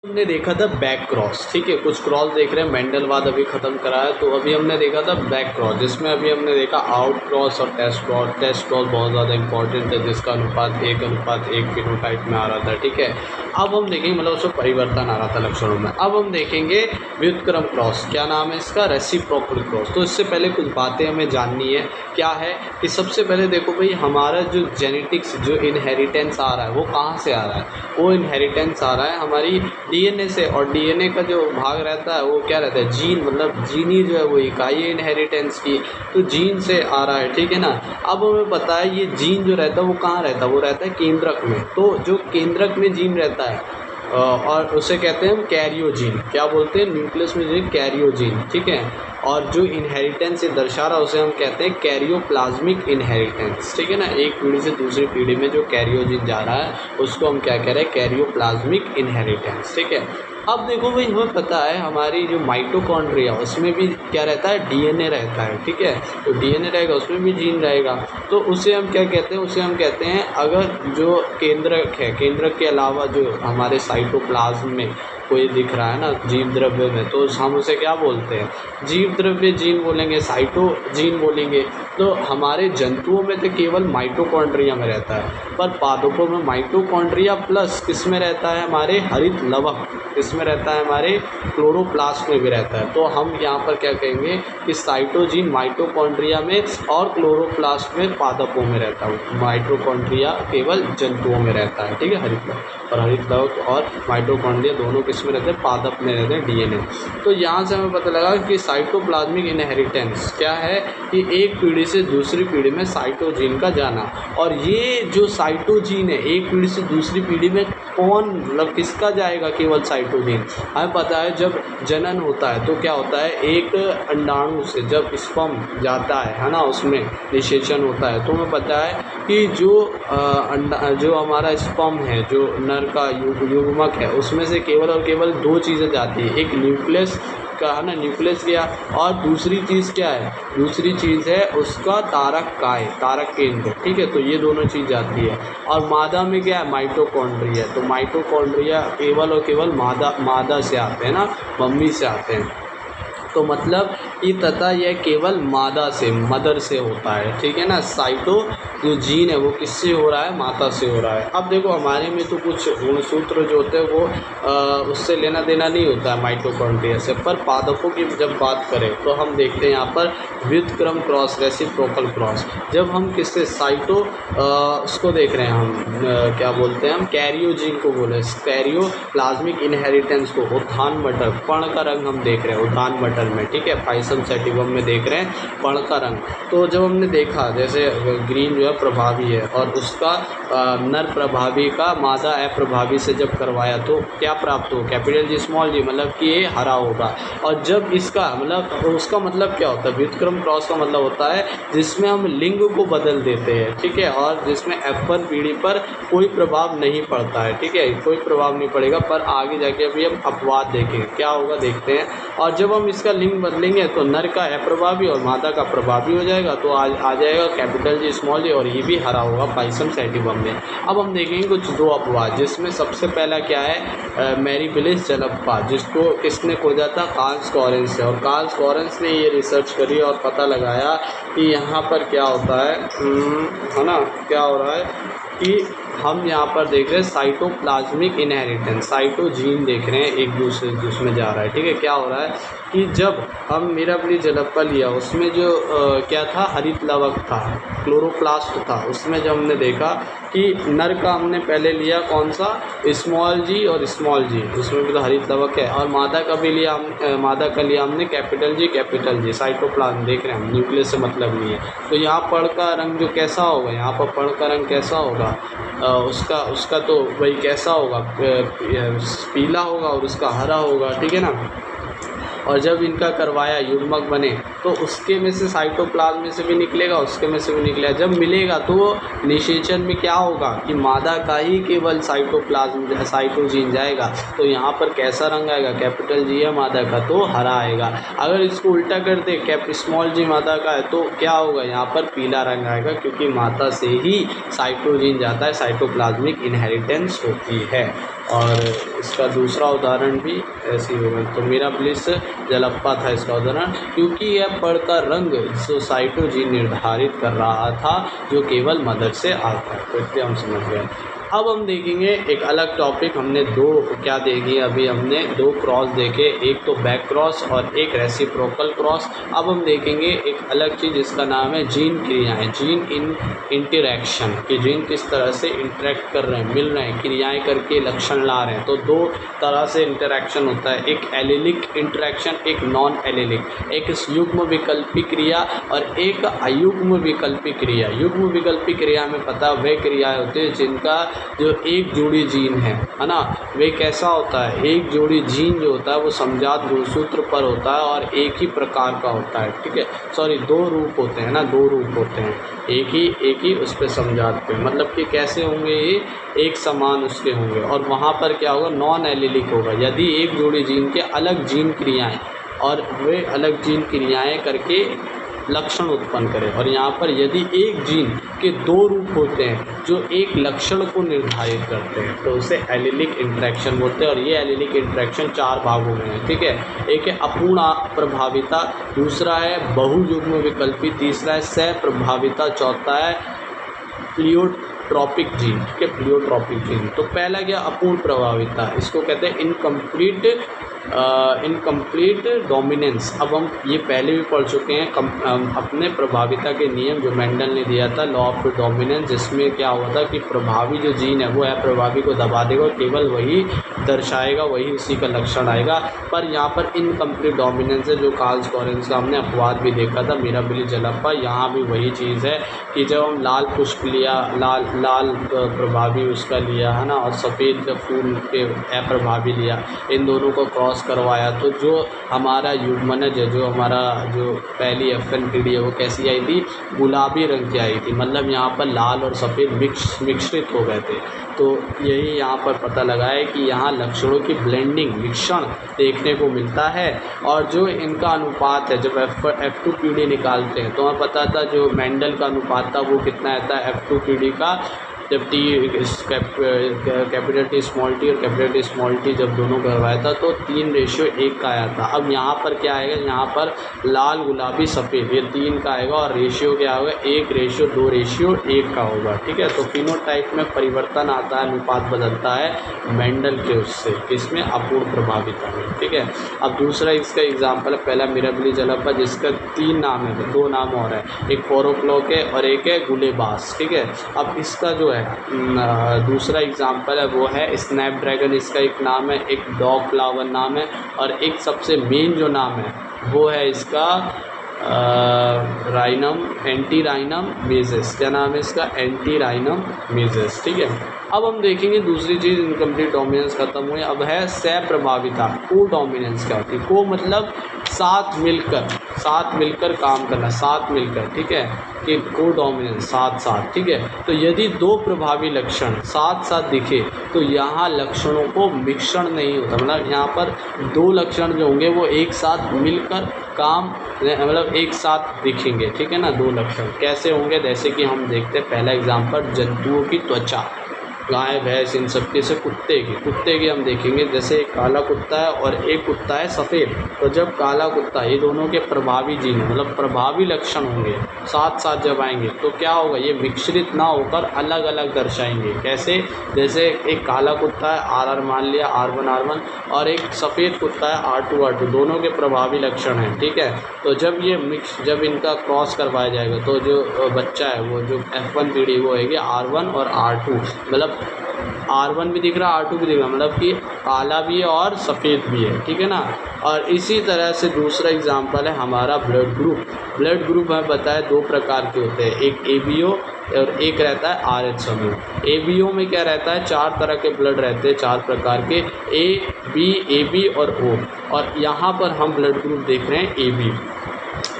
हमने देखा था बैक क्रॉस, ठीक है। कुछ क्रॉस देख रहे हैं, मेंडलवाद अभी ख़त्म करा है, तो अभी हमने देखा था बैक क्रॉस, जिसमें अभी हमने देखा आउट क्रॉस और टेस्ट क्रॉस। टेस्ट क्रॉस बहुत ज़्यादा इंपॉर्टेंट है, जिसका अनुपात 1:1 फिनोटाइप में आ रहा था, ठीक है। अब हम देखेंगे, मतलब उसमें परिवर्तन आ रहा था लक्षणों में। अब हम देखेंगे व्युत्क्रम क्रॉस, क्या नाम है इसका, रेसिप्रोकल क्रॉस। तो इससे पहले कुछ बातें हमें जाननी है। क्या है कि सबसे पहले देखो भाई, हमारा जो जेनेटिक्स, जो इनहेरिटेंस आ रहा है, वो कहाँ से आ रहा है? वो इनहेरिटेंस आ रहा है हमारी डीएनए से। और डीएनए का जो भाग रहता है वो क्या रहता है, जीन, मतलब जीनी जो है वो इकाई है इनहेरिटेंस की, तो जीन से आ रहा है, ठीक है ना। अब हमें पता है ये जीन जो रहता है वो कहाँ रहता है, वो रहता है केंद्रक में। तो जो केंद्रक में जीन रहता है और उसे कहते हैं हम कैरियोजीन। क्या बोलते हैं, न्यूक्लियस में जो कैरियोजीन, ठीक है। और जो इनहेरिटेंस ये दर्शा रहा है उसे हम कहते हैं कैरियोप्लाज्मिक इनहेरिटेंस, ठीक है ना। एक पीढ़ी से दूसरी पीढ़ी में जो कैरियोजीन जा रहा है उसको हम क्या कह रहे हैं, कैरियोप्लाज्मिक इनहेरिटेंस, ठीक है। अब देखो भाई, हमें पता है हमारी जो माइटोकॉन्ड्रिया उसमें भी क्या रहता है, डीएनए रहता है, ठीक है। तो डीएनए रहेगा, उसमें भी जीन रहेगा, तो उसे हम क्या कहते हैं, उसे हम कहते हैं, अगर जो केंद्रक है, केंद्रक के अलावा जो हमारे साइटोप्लाज्म में कोई दिख रहा है ना जीव द्रव्य में, तो हम उसे क्या बोलते हैं, जीव द्रव्य जीन बोलेंगे, साइटो जीन बोलेंगे। तो हमारे जंतुओं में तो केवल माइटोकॉन्ड्रिया में रहता है, पर पादपों में माइटोकॉन्ड्रिया प्लस किस में रहता है, हमारे हरित लवक, इसमें रहता है हमारे क्लोरोप्लास्ट में भी रहता है। तो हम यहाँ पर क्या कहेंगे कि साइटोजीन माइटोकॉन्ड्रिया में और क्लोरोप्लास्ट में पादपों में रहता है, माइटोकॉन्ड्रिया केवल जंतुओं में रहता है, ठीक है, हरित लवक। और हरित लवक और माइटोकॉन्ड्रिया दोनों किस में रहते हैं, पादप में रहते हैं, डीएनए। तो यहाँ से हमें पता लगा कि साइटोप्लाज्मिक इनहेरिटेंस क्या है कि एक पीढ़ी से दूसरी पीढ़ी में साइटोजीन का जाना। और ये जो साइटोजीन है एक पीढ़ी से दूसरी पीढ़ी में कौन, मतलब किसका जाएगा, केवल साइटोजीन। हमें पता है जब जनन होता है तो क्या होता है, एक अंडाणु से जब स्पर्म जाता है ना, उसमें निषेचन होता है, तो हमें पता है कि जो जो हमारा स्पर्म है, जो नर का युग्मक है, उसमें से केवल और केवल दो चीज़ें जाती है, एक न्यूक्लियस का है ना, न्यूक्लियस गया, और दूसरी चीज़ क्या है, दूसरी चीज़ है उसका तारक काय, तारक केंद्र, ठीक है। तो ये दोनों चीज़ जाती है। और मादा में क्या है, माइटोकॉन्ड्रिया। तो माइटोकॉन्ड्रिया केवल और केवल मादा से आते हैं ना, मम्मी से आते हैं। तो मतलब ये तथा यह केवल मादा से, मदर से होता है, ठीक है ना। साइटो जो जीन है वो किससे हो रहा है, माता से हो रहा है। अब देखो हमारे में तो कुछ गुणसूत्र जो होते हैं वो उससे लेना देना नहीं होता है माइटोकॉन्ड्रिया से, पर पादपों की जब बात करें तो हम देखते हैं यहाँ पर व्युत्क्रम क्रॉस, रेसिप्रोकल क्रॉस। जब हम किससे साइटो उसको देख रहे हैं हम क्या बोलते हैं, हम कैरियोजीन को बोले, कैरियो प्लाज्मिक इनहेरिटेंस को, उत्थान मटर, पर्ण का रंग हम देख रहे हैं उत्थान मटर में, ठीक है, फाइसम सेटिवम में देख रहे हैं पर्ण का रंग। तो जब हमने देखा जैसे ग्रीन जो है प्रभावी है, और उसका नर प्रभावी का मादा अप्रभावी से जब करवाया तो क्या प्राप्त हो, कैपिटल जी स्मॉल जी, मतलब कि ये हरा होगा। और जब इसका मतलब, उसका मतलब क्या होता है, व्युत्क्रम क्रॉस का मतलब होता है जिसमें हम लिंग को बदल देते हैं, ठीक है, और जिसमें F1 पीढ़ी पर कोई प्रभाव नहीं पड़ता है, ठीक है, कोई प्रभाव नहीं पड़ेगा, पर आगे जाके अभी हम अपवाद देखेंगे क्या होगा, देखते हैं। और जब हम इसका लिंग बदलेंगे तो नर का अप्रभावी और मादा का प्रभावी हो जाएगा, तो आ जाएगा कैपिटल जी स्मॉल जी, और ये भी हरा होगा पाइसम सेटिवम में। अब हम देखेंगे कुछ दो अपवाद, जिसमें सबसे पहला क्या है, मैरीबिलिस जलप्पा, जिसको किसने खोजा था, कार्ल स्कॉरेंस से। और कार्ल स्कॉरेंस ने ये रिसर्च करी और पता लगाया कि यहाँ पर क्या होता है ना, क्या हो रहा है कि हम यहाँ पर देख रहे हैं साइटोप्लाज्मिक इनहेरिटेंस, साइटोजीन देख रहे हैं एक दूसरे उसमें जा रहा है, ठीक है। क्या हो रहा है कि जब हम मिराबिलिस जलप्पा लिया उसमें जो क्या था, हरित लवक था, क्लोरोप्लास्ट था, उसमें जब हमने देखा कि नर का हमने पहले लिया कौन सा, स्मॉल जी और स्मॉल जी, उसमें भी तो हरित लवक है, और मादा का भी लिया हम, मादा का लिया हमने कैपिटल जी, साइटोप्लाज्म देख रहे हैं हम, न्यूक्लियस से मतलब नहीं है। तो यहाँ पर्ण का रंग जो कैसा होगा, यहाँ पर पर्ण का रंग कैसा होगा, उसका तो वही कैसा होगा, पीला होगा और उसका हरा होगा, ठीक है ना। और जब इनका करवाया युग्मक बने तो उसके में से साइटोप्लाज्म में से भी निकलेगा, उसके में से भी निकलेगा। जब मिलेगा तो निषेचन में क्या होगा कि मादा का ही केवल साइटोप्लाज्म साइटोजीन जाएगा, तो यहाँ पर कैसा रंग आएगा, कैपिटल जी है मादा का तो हरा आएगा। अगर इसको उल्टा कर दे स्मॉल जी मादा का है तो क्या होगा, यहाँ पर पीला रंग आएगा, क्योंकि माता से ही साइटोजीन जाता है, साइटोप्लाज्मिक इनहेरिटेंस होती है। और इसका दूसरा उदाहरण भी ऐसे ही होगा। तो मिराबिलिस जलप्पा था इसका उदाहरण, क्योंकि यह पड़ का रंग जो साइटोजीन निर्धारित कर रहा था जो केवल मदर से आता है। तो इसलिए हम समझ गए। अब हम देखेंगे एक अलग टॉपिक। हमने दो क्या देखी, अभी हमने दो क्रॉस देखे, एक तो बैक क्रॉस और एक रेसिप्रोकल क्रॉस। अब हम देखेंगे एक अलग चीज़ जिसका नाम है जीन क्रियाएं, जीन इन इंटरेक्शन, कि जीन किस तरह से इंटरेक्ट कर रहे हैं, मिल रहे हैं, क्रियाएं करके लक्षण ला रहे हैं। तो दो तरह से इंटरेक्शन होता है, एक एलिलिक इंटरेक्शन, एक नॉन एलिलिक, एक युग्म विकल्पी क्रिया और एक अयुग्म विकल्पी क्रिया। युग्म विकल्पी क्रिया में पता वे क्रियाएं होती है जिनका जो एक जोड़ी जीन है ना, वे कैसा होता है, एक जोड़ी जीन जो होता है वो समजात गुणसूत्र पर होता है और एक ही प्रकार का होता है। ठीक है, सॉरी, दो रूप होते हैं ना, दो रूप होते हैं, एक ही उस पर समजात पे, मतलब कि कैसे होंगे ये एक समान उसके होंगे। और वहाँ पर क्या होगा, नॉन एलिलिक होगा, यदि एक जोड़ी जीन के अलग जीन क्रियाएँ और वे अलग जीन क्रियाएँ करके लक्षण उत्पन्न करें। और यहाँ पर यदि एक जीन के दो रूप होते हैं जो एक लक्षण को निर्धारित करते हैं तो उसे एलिलिक इंटरेक्शन बोलते हैं। और ये एलिलिक इंटरेक्शन चार भागों में है। ठीक है, एक है अपूर्ण प्रभाविता, दूसरा है बहुयुग्म विकल्पी, तीसरा है सह प्रभाविता, चौथा है प्लियोट्रॉपिक जीन। ठीक है, प्लियोट्रॉपिक जीन। तो पहला क्या, अपूर्ण प्रभाविता, इसको कहते हैं इनकम्प्लीट डोमिनेंस। अब हम ये पहले भी पढ़ चुके हैं अपने प्रभाविता के नियम जो मेंडल ने दिया था, लॉ ऑफ डोमिनेंस, जिसमें क्या हुआ था कि प्रभावी जो जीन है वो अप्रभावी को दबा देगा और केवल वही दर्शाएगा, वही उसी का लक्षण आएगा। पर यहाँ पर इनकम्प्लीट डोमिनेंस है, जो कार्ल स्कोरेंस का हमने अपवाद भी देखा था मिराबिलिस जलप्पा। यहाँ भी वही चीज़ है कि जब हम लाल पुष्प लिया, लाल प्रभावी उसका लिया है ना, और सफ़ेद फूल के अप्रभावी लिया, इन दोनों को क्रॉस करवाया तो जो हमारा युग्मनज है, जो हमारा जो पहली FN पीढ़ी है वो कैसी आई थी, गुलाबी रंग की आई थी। मतलब यहाँ पर लाल और सफ़ेद मिश्रित हो गए थे। तो यही यहाँ पर पता लगा है कि यहाँ लक्षणों की ब्लेंडिंग, मिश्रण देखने को मिलता है। और जो इनका अनुपात है, जब F2 पीढ़ी निकालते हैं तो हमें पता था जो मेंडल का अनुपात था वो कितना आता है F2 पीढ़ी का, जब कैपिटल टी स्मॉल टी और कैपिटल टी स्मॉल टी जब दोनों करवाया था तो 3:1 का आया था। अब यहाँ पर क्या आएगा, यहाँ पर लाल गुलाबी सफ़ेद ये 3 का आएगा और रेशियो क्या होगा, 1:2:1 का होगा। ठीक है, तो फिनोटाइप में परिवर्तन आता है, अनुपात बदलता है मेंडल के उससे, इसमें अपूर्ण प्रभाविता में। ठीक है, अब दूसरा इसका एग्जाम्पल है, पहला मिराबिलिस जलप्पा जिसका 3 नाम है, 2 नाम और है, एक फोरोक्लॉक है और एक है गुलेबास। ठीक है, अब इसका जो है दूसरा एग्जाम्पल है वो है स्नैपड्रैगन, इसका एक नाम है, एक डॉग फ्लावर नाम है और एक सबसे मेन जो नाम है वो है इसका एंटीराइनम मेजस। क्या नाम है इसका, एंटीराइनम मेजस। ठीक है, अब हम देखेंगे दूसरी चीज़, इनकम्प्लीट डोमिनेंस खत्म हुई, अब है सह प्रभाविता, को डोमिनेंस। क्या होती है को, मतलब साथ मिलकर काम करना, साथ मिलकर। ठीक है, कि को डोमिनेंस साथ। ठीक है, तो यदि दो प्रभावी लक्षण साथ दिखे तो यहाँ लक्षणों को मिश्रण नहीं होता, मतलब यहाँ पर दो लक्षण जो होंगे वो एक साथ मिलकर काम, मतलब एक साथ दिखेंगे। ठीक है ना, दो लक्षण कैसे होंगे, जैसे कि हम देखते हैं पहला एग्जाम्पल, जंतुओं की त्वचा, गाय भैंस इन सब के से कुत्ते की हम देखेंगे, जैसे एक काला कुत्ता है और एक कुत्ता है सफ़ेद। तो जब काला कुत्ता, ये दोनों के प्रभावी जीन मतलब प्रभावी लक्षण होंगे साथ जब आएंगे तो क्या होगा, ये मिश्रित ना होकर अलग अलग दर्शाएंगे। कैसे, जैसे एक काला कुत्ता है RR मान लिया, R1 और एक सफ़ेद कुत्ता है R2 दोनों के प्रभावी लक्षण हैं। ठीक है, तो जब इनका क्रॉस करवाया जाएगा तो जो बच्चा है वो जो F1 पीढ़ी वो है R1 और R2, मतलब R1 भी दिख रहा है R2 भी दिख रहा है, मतलब कि काला भी है और सफ़ेद भी है। ठीक है ना, और इसी तरह से दूसरा एग्जांपल है हमारा ब्लड ग्रुप हमें पता है 2 प्रकार के होते हैं, एक ABO और एक रहता है RH समूह। ABO में क्या रहता है, 4 तरह के ब्लड रहते हैं, 4 प्रकार के, A, B, AB और O। और यहाँ पर हम ब्लड ग्रुप देख रहे हैं AB।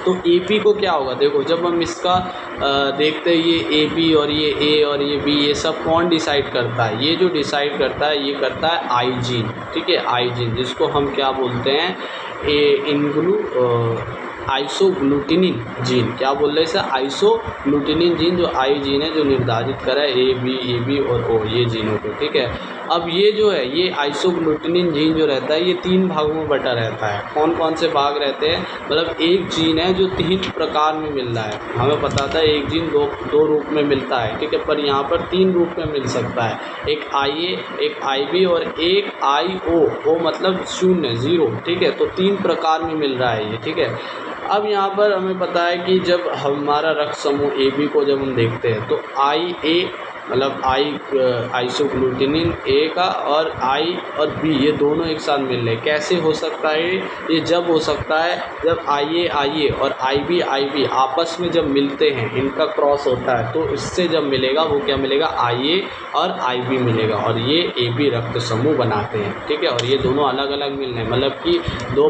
तो AP को क्या होगा, देखो जब हम इसका देखते हैं ये AB और ये A और ये B, ये सब कौन डिसाइड करता है, ये जो डिसाइड करता है ये करता है आई जीन, ठीक है, आई जीन, जिसको हम क्या बोलते हैं, आइसोग्लूटिनिन जीन, क्या बोल रहे हैं इसे, आइसोग्लूटिनिन जीन, जो आई जीन है जो निर्धारित करा है AB और O ये जीनों को, ठीक है। अब ये जो है ये आइसोग्लूटिनिन जीन जो रहता है ये 3 भागों में बटा रहता है। कौन कौन से भाग रहते हैं, मतलब एक जीन है जो 3 प्रकार में मिल रहा है, हमें पता था एक जीन दो रूप में मिलता है, ठीक है, पर यहाँ पर 3 रूप में मिल सकता है, एक IA, एक IB और एक IO, O मतलब 0, ठीक है, तो 3 प्रकार में मिल रहा है ये, ठीक है। अब यहाँ पर हमें पता है कि जब हमारा रक्त समूह AB को जब हम देखते हैं तो IA मतलब आइसोग्लूटिनिन A का और I और B ये दोनों एक साथ मिल रहे, कैसे हो सकता है ये जब हो सकता है जब IA और IB आपस में जब मिलते हैं, इनका क्रॉस होता है, तो इससे जब मिलेगा वो क्या मिलेगा, IA और IB मिलेगा और ये AB रक्त समूह बनाते हैं, ठीक है। और ये दोनों अलग अलग मिल रहे हैं, मतलब कि 2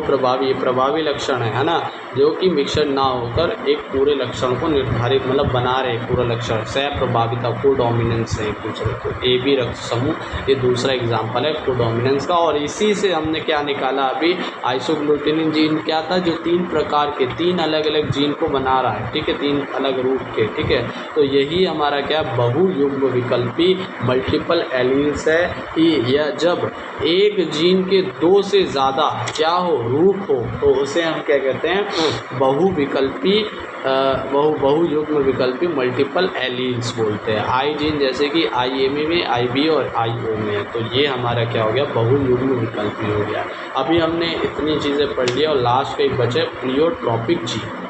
प्रभावी लक्षण है ना, जो कि मिक्सर ना होकर एक पूरे लक्षण को निर्धारित मतलब बना रहे पूरा लक्षण, सह प्रभाविता को डोमिनेंस है एक दूसरे को, AB रक्त समूह ये दूसरा एग्जाम्पल है को डोमिनेंस का। और इसी से हमने क्या निकाला अभी, आइसोग्लूटिनिन जीन क्या था, जो 3 प्रकार के 3 अलग अलग जीन को बना रहा है, ठीक है, 3 अलग रूप के, ठीक है। तो यही हमारा क्या बहुयुग्म विकल्पी मल्टीपल एलील्स है कि यह जब एक जीन के 2 से ज़्यादा क्या हो, रूप हो, तो उसे हम क्या कहते हैं, बहुयुग्म विकल्पी मल्टीपल एलील्स बोलते हैं। आई जीन जैसे कि IME में, IB और IO में है, तो ये हमारा क्या हो गया, बहुयुग्म विकल्पी हो गया। अभी हमने इतनी चीज़ें पढ़ लिया और लास्ट का एक बचे प्लियोट्रॉपिक जीन।